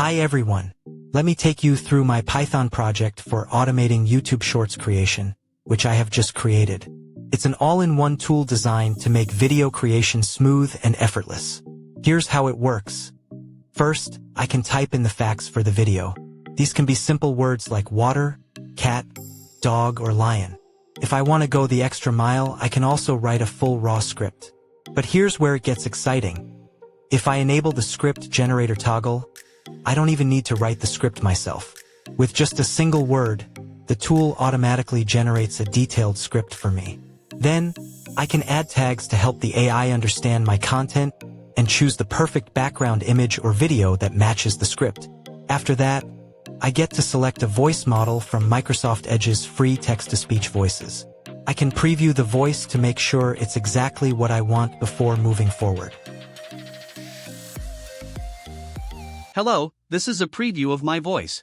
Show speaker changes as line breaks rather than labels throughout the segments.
Hi everyone. Let me take you through my Python project for automating YouTube Shorts creation, which I have just created. It's an all-in-one tool designed to make video creation smooth and effortless. Here's how it works. First, I can type in the facts for the video. These can be simple words like water, cat, dog, or lion. If I want to go the extra mile, I can also write a full raw script. But here's where it gets exciting. If I enable the script generator toggle, I don't even need to write the script myself. With just a single word, the tool automatically generates a detailed script for me. Then, I can add tags to help the AI understand my content and choose the perfect background image or video that matches the script. After that, I get to select a voice model from Microsoft Edge's free text-to-speech voices. I can preview the voice to make sure it's exactly what I want before moving forward.
Hello, this is a preview of my voice.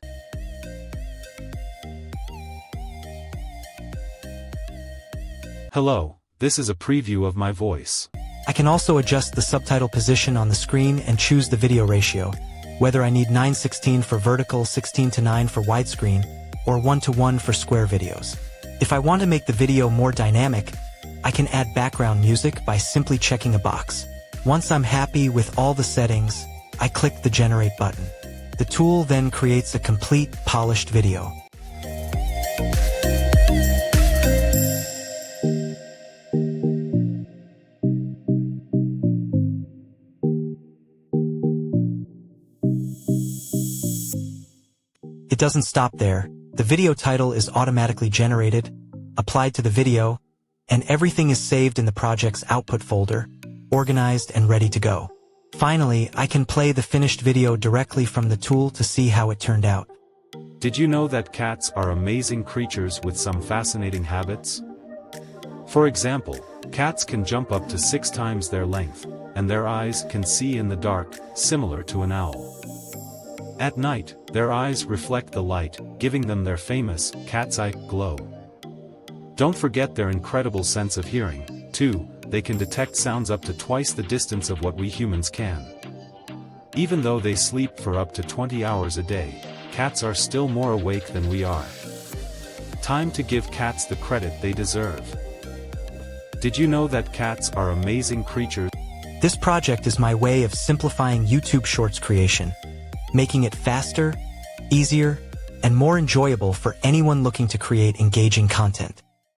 Hello, this is a preview of my voice.
I can also adjust the subtitle position on the screen and choose the video ratio, whether I need 9:16 for vertical, 16:9 for widescreen, or 1:1 for square videos. If I want to make the video more dynamic, I can add background music by simply checking a box. Once I'm happy with all the settings, I click the Generate button. The tool then creates a complete, polished video. It doesn't stop there. The video title is automatically generated, applied to the video, and everything is saved in the project's output folder, organized and ready to go. Finally, I can play the finished video directly from the tool to see how it turned out.
Did you know that cats are amazing creatures with some fascinating habits? For example, cats can jump up to 6 times their length, and their eyes can see in the dark, similar to an owl. At night, their eyes reflect the light, giving them their famous cat's eye glow. Don't forget their incredible sense of hearing, too. They can detect sounds up to twice the distance of what we humans can. Even though they sleep for up to 20 hours a day, cats are still more awake than we are. Time to give cats the credit they deserve. Did you know that cats are amazing creatures?
This project is my way of simplifying YouTube Shorts creation, making it faster, easier, and more enjoyable for anyone looking to create engaging content.